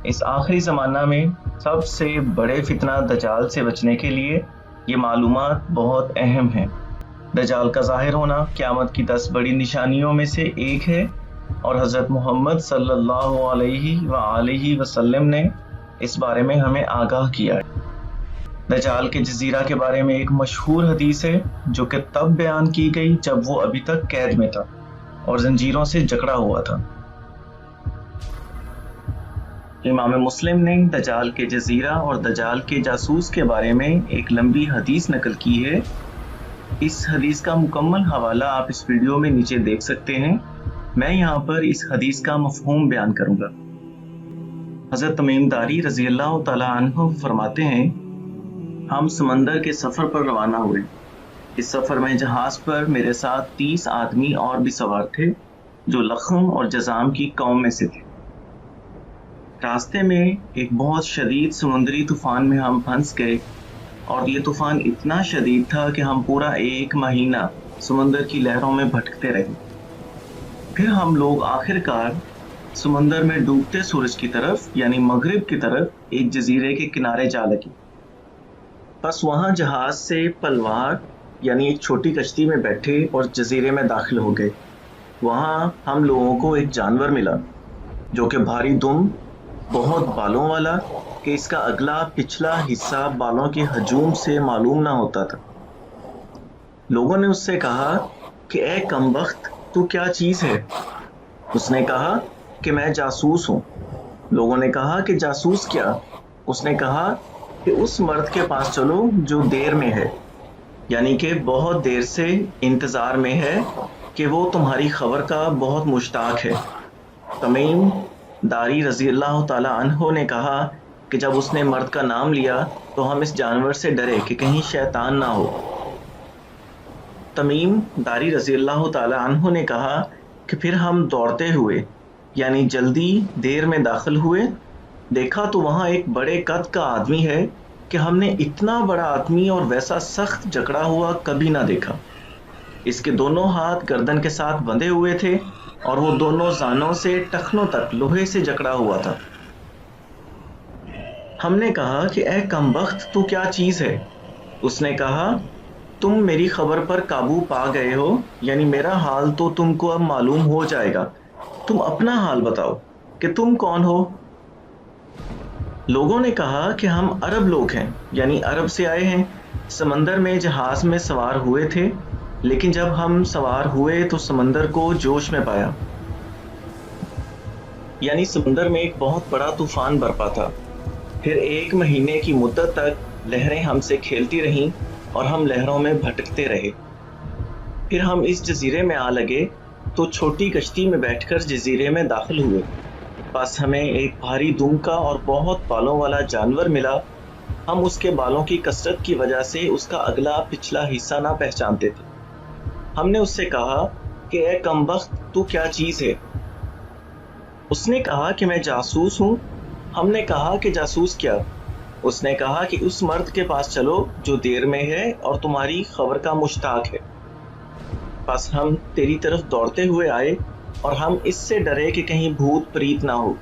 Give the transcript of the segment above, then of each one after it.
اس آخری زمانہ میں سب سے بڑے فتنہ دجال سے بچنے کے لیے یہ معلومات بہت اہم ہیں۔ دجال کا ظاہر ہونا قیامت کی 10 بڑی نشانیوں میں سے ایک ہے، اور حضرت محمد صلی اللہ علیہ وآلہ وسلم نے اس بارے میں ہمیں آگاہ کیا ہے۔ دجال کے جزیرہ کے بارے میں ایک مشہور حدیث ہے جو کہ تب بیان کی گئی جب وہ ابھی تک قید میں تھا اور زنجیروں سے جکڑا ہوا تھا۔ امام مسلم نے دجال کے جزیرہ اور دجال کے جاسوس کے بارے میں ایک لمبی حدیث نقل کی ہے۔ اس حدیث کا مکمل حوالہ آپ اس ویڈیو میں نیچے دیکھ سکتے ہیں۔ میں یہاں پر اس حدیث کا مفہوم بیان کروں گا۔ حضرت تمیم داری رضی اللہ تعالیٰ عنہ فرماتے ہیں، ہم سمندر کے سفر پر روانہ ہوئے۔ اس سفر میں جہاز پر میرے ساتھ 30 آدمی اور بھی سوار تھے جو لخم اور جذام کی قوم میں سے تھے۔ راستے میں ایک بہت شدید سمندری طوفان میں ہم پھنس گئے، اور یہ طوفان اتنا شدید تھا کہ ہم پورا 1 مہینہ سمندر کی لہروں میں بھٹکتے رہے۔ پھر ہم لوگ آخر کار سمندر میں ڈوبتے سورج کی طرف یعنی مغرب کی طرف ایک جزیرے کے کنارے جا لگے۔ بس وہاں جہاز سے پلوار یعنی ایک چھوٹی کشتی میں بیٹھے اور جزیرے میں داخل ہو گئے۔ وہاں ہم لوگوں کو ایک جانور ملا جو کہ بھاری دم، بہت بالوں والا، کہ اس کا اگلا پچھلا حصہ بالوں کے ہجوم سے معلوم نہ ہوتا تھا۔ لوگوں نے اس سے کہا کہ اے کمبخت، تو کیا چیز ہے؟ اس نے کہا کہ میں جاسوس ہوں۔ لوگوں نے کہا کہ جاسوس کیا؟ اس نے کہا کہ اس مرد کے پاس چلو جو دیر میں ہے، یعنی کہ بہت دیر سے انتظار میں ہے، کہ وہ تمہاری خبر کا بہت مشتاق ہے۔ تمیم داری رضی اللہ تعالیٰ عنہ نے کہا کہ جب اس نے مرد کا نام لیا تو ہم اس جانور سے ڈرے کہ کہیں شیطان نہ ہو۔ تمیم داری رضی اللہ تعالیٰ عنہ نے کہا کہ پھر ہم دوڑتے ہوئے یعنی جلدی دیر میں داخل ہوئے۔ دیکھا تو وہاں ایک بڑے قد کا آدمی ہے کہ ہم نے اتنا بڑا آدمی اور ویسا سخت جکڑا ہوا کبھی نہ دیکھا۔ اس کے دونوں ہاتھ گردن کے ساتھ بندھے ہوئے تھے اور وہ دونوں زانوں سے ٹخنوں تک لوہے سے جکڑا ہوا تھا۔ ہم نے کہا کہ اے کمبخت، تو کیا چیز ہے؟ اس نے کہا، تم میری خبر پر قابو پا گئے ہو، یعنی میرا حال تو تم کو اب معلوم ہو جائے گا۔ تم اپنا حال بتاؤ کہ تم کون ہو؟ لوگوں نے کہا کہ ہم عرب لوگ ہیں، یعنی عرب سے آئے ہیں۔ سمندر میں جہاز میں سوار ہوئے تھے، لیکن جب ہم سوار ہوئے تو سمندر کو جوش میں پایا، یعنی سمندر میں ایک بہت بڑا طوفان برپا تھا۔ پھر 1 مہینے کی مدت تک لہریں ہم سے کھیلتی رہیں اور ہم لہروں میں بھٹکتے رہے۔ پھر ہم اس جزیرے میں آ لگے تو چھوٹی کشتی میں بیٹھ کر جزیرے میں داخل ہوئے۔ پس ہمیں ایک بھاری دم کا اور بہت بالوں والا جانور ملا۔ ہم اس کے بالوں کی کثرت کی وجہ سے اس کا اگلا پچھلا حصہ نہ پہچانتے تھے۔ ہم نے اس سے کہا کہ اے کمبخت، تو کیا چیز ہے؟ اس نے کہا کہ میں جاسوس ہوں۔ ہم نے کہا کہ جاسوس کیا؟ اس نے کہا کہ اس مرد کے پاس چلو جو دیر میں ہے اور تمہاری خبر کا مشتاق ہے۔ بس ہم تیری طرف دوڑتے ہوئے آئے اور ہم اس سے ڈرے کہ کہیں بھوت پریت نہ ہو۔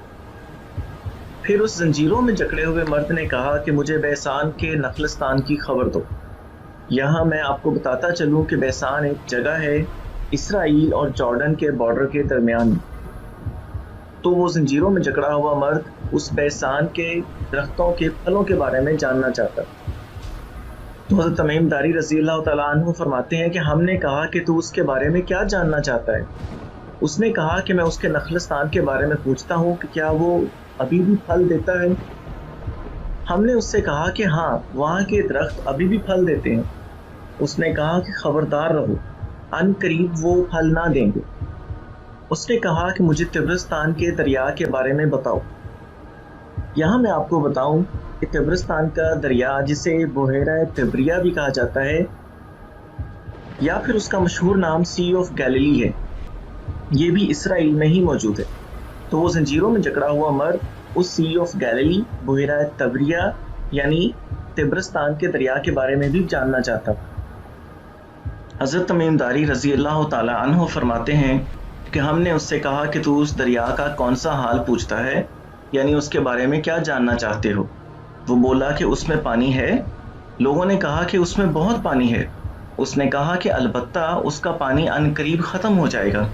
پھر اس زنجیروں میں جکڑے ہوئے مرد نے کہا کہ مجھے بیسان کے نخلستان کی خبر دو۔ یہاں میں آپ کو بتاتا چلوں کہ بیسان ایک جگہ ہے اسرائیل اور جارڈن کے بارڈر کے درمیان۔ تو وہ زنجیروں میں جکڑا ہوا مرد اس بیسان کے درختوں کے پھلوں کے بارے میں جاننا چاہتا۔ تو حضرت تمیم داری رضی اللہ تعالیٰ عنہ فرماتے ہیں کہ ہم نے کہا کہ تو اس کے بارے میں کیا جاننا چاہتا ہے؟ اس نے کہا کہ میں اس کے نخلستان کے بارے میں پوچھتا ہوں کہ کیا وہ ابھی بھی پھل دیتا ہے؟ ہم نے اس سے کہا کہ ہاں، وہاں کے درخت ابھی بھی پھل دیتے ہیں۔ اس نے کہا کہ خبردار رہو، ان قریب وہ پھل نہ دیں گے۔ اس نے کہا کہ مجھے طبرستان کے دریا کے بارے میں بتاؤ۔ یہاں میں آپ کو بتاؤں کہ طبرستان کا دریا، جسے بحیرہ طبریہ بھی کہا جاتا ہے یا پھر اس کا مشہور نام سی آف گیلیلی ہے، یہ بھی اسرائیل میں ہی موجود ہے۔ تو وہ زنجیروں میں جکڑا ہوا مرد اس سی آف گیلیلی، بحیرہ طبریہ یعنی طبرستان کے دریا کے بارے میں بھی جاننا چاہتا۔ حضرت تمیم داری رضی اللہ تعالی عنہ فرماتے ہیں کہ ہم نے اس سے کہا کہ تو اس دریا کا کون سا حال پوچھتا ہے؟ یعنی اس کے بارے میں کیا جاننا چاہتے ہو؟ وہ بولا کہ اس میں پانی ہے۔ لوگوں نے کہا کہ اس میں بہت پانی ہے۔ اس نے کہا کہ البتہ اس کا پانی ان قریب ختم ہو جائے گا۔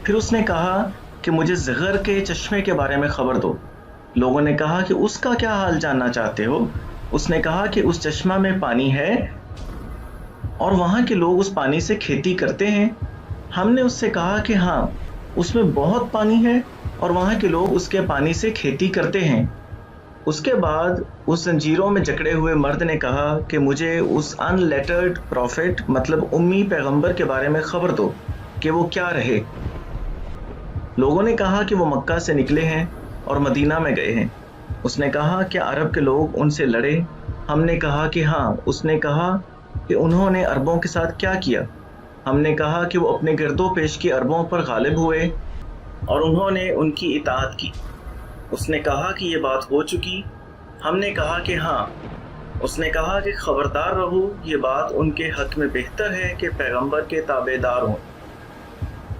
پھر اس نے کہا کہ مجھے زغر کے چشمے کے بارے میں خبر دو۔ لوگوں نے کہا کہ اس کا کیا حال جاننا چاہتے ہو؟ اس نے کہا کہ اس چشمہ میں پانی ہے اور وہاں کے لوگ اس پانی سے کھیتی کرتے ہیں۔ ہم نے اس سے کہا کہ ہاں، اس میں بہت پانی ہے اور وہاں کے لوگ اس کے پانی سے کھیتی کرتے ہیں۔ اس کے بعد اس زنجیروں میں جکڑے ہوئے مرد نے کہا کہ مجھے اس ان لیٹرڈ پروفٹ مطلب امی پیغمبر کے بارے میں خبر دو کہ وہ کیا رہے۔ لوگوں نے کہا کہ وہ مکہ سے نکلے ہیں اور مدینہ میں گئے ہیں۔ اس نے کہا کہ عرب کے لوگ ان سے لڑے؟ ہم نے کہا کہ ہاں۔ اس نے کہا کہ انہوں نے عربوں کے ساتھ کیا کیا؟ ہم نے کہا کہ وہ اپنے گرد و پیش کے عربوں پر غالب ہوئے اور انہوں نے ان کی اطاعت کی۔ اس نے کہا کہ یہ بات ہو چکی؟ ہم نے کہا کہ ہاں۔ اس نے کہا کہ خبردار رہو، یہ بات ان کے حق میں بہتر ہے کہ پیغمبر کے تابع دار ہوں،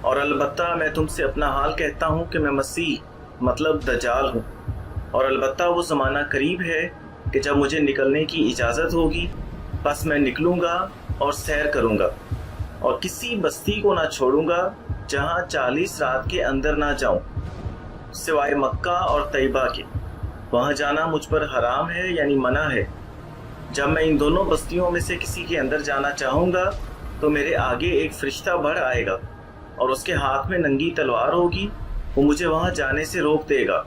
اور البتہ میں تم سے اپنا حال کہتا ہوں کہ میں مسیح مطلب دجال ہوں، اور البتہ وہ زمانہ قریب ہے کہ جب مجھے نکلنے کی اجازت ہوگی بس میں نکلوں گا اور سیر کروں گا، اور کسی بستی کو نہ چھوڑوں گا جہاں 40 رات کے اندر نہ جاؤں، سوائے مکہ اور طیبہ کے۔ وہاں جانا مجھ پر حرام ہے، یعنی منع ہے۔ جب میں ان دونوں بستیوں میں سے کسی کے اندر جانا چاہوں گا تو میرے آگے ایک فرشتہ بڑھ آئے گا اور اس کے ہاتھ میں ننگی تلوار ہوگی، وہ مجھے وہاں جانے سے روک دے گا،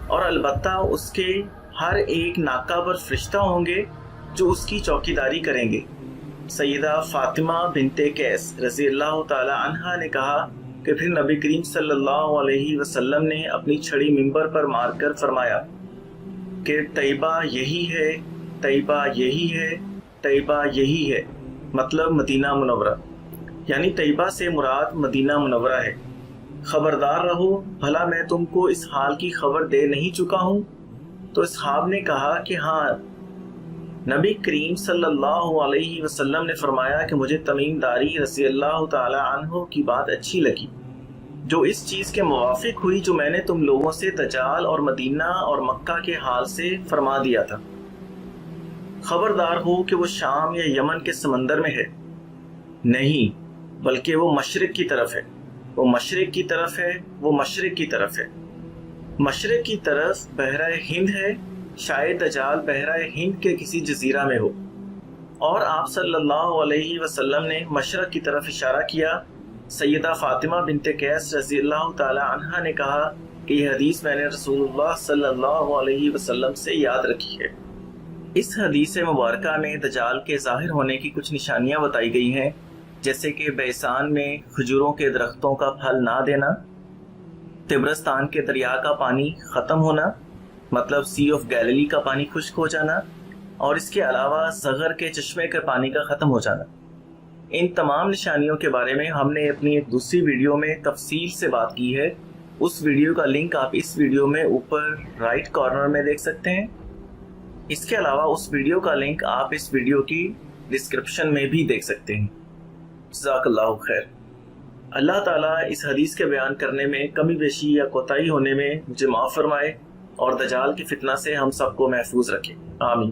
اور البتہ اس کے ہر ایک ناکہ پر فرشتہ ہوں گے جو اس کی چوکیداری کریں گے۔ سیدہ فاطمہ بنت قیس رضی اللہ تعالی عنہا نے کہا کہ پھر نبی کریم صلی اللہ علیہ وسلم نے اپنی چھڑی منبر پر مار کر فرمایا کہ طیبہ یہی ہے، طیبہ یہی ہے، طیبہ یہی ہے، مطلب مدینہ منورہ، یعنی طیبہ سے مراد مدینہ منورہ ہے۔ خبردار رہو، بھلا میں تم کو اس حال کی خبر دے نہیں چکا ہوں؟ تو اصحاب نے کہا کہ ہاں۔ نبی کریم صلی اللہ علیہ وسلم نے فرمایا کہ مجھے تمیم داری رضی اللہ تعالی عنہ کی بات اچھی لگی، جو اس چیز کے موافق ہوئی جو میں نے تم لوگوں سے دجال اور مدینہ اور مکہ کے حال سے فرما دیا تھا۔ خبردار ہو کہ وہ شام یا یمن کے سمندر میں ہے، نہیں بلکہ وہ مشرق کی طرف ہے، وہ مشرق کی طرف ہے، وہ مشرق کی طرف ہے، مشرق کی طرف بحرہ ہند ہے، شاید دجال بحرہ ہند کے کسی جزیرہ میں ہو۔ اور آپ صلی اللہ علیہ وسلم نے مشرق کی طرف اشارہ کیا۔ سیدہ فاطمہ بنت قیس رضی اللہ تعالی عنہا نے کہا کہ یہ حدیث میں نے رسول اللہ صلی اللہ علیہ وسلم سے یاد رکھی ہے۔ اس حدیث مبارکہ میں دجال کے ظاہر ہونے کی کچھ نشانیاں بتائی گئی ہیں، جیسے کہ بیسان میں کھجوروں کے درختوں کا پھل نہ دینا، طبرستان کے دریا کا پانی ختم ہونا مطلب سی آف گیلیلی کا پانی خشک ہو جانا، اور اس کے علاوہ زغر کے چشمے کے پانی کا ختم ہو جانا۔ ان تمام نشانیوں کے بارے میں ہم نے اپنی ایک دوسری ویڈیو میں تفصیل سے بات کی ہے، اس ویڈیو کا لنک آپ اس ویڈیو میں اوپر رائٹ کارنر میں دیکھ سکتے ہیں۔ اس کے علاوہ اس ویڈیو کا لنک آپ اس ویڈیو کی ڈسکرپشن میں بھی دیکھ سکتے ہیں۔ جزاک اللہ خیر۔ اللہ تعالیٰ اس حدیث کے بیان کرنے میں کمی بیشی یا کوتاہی ہونے میں مجھے معاف فرمائے اور دجال کی فتنہ سے ہم سب کو محفوظ رکھے، آمین۔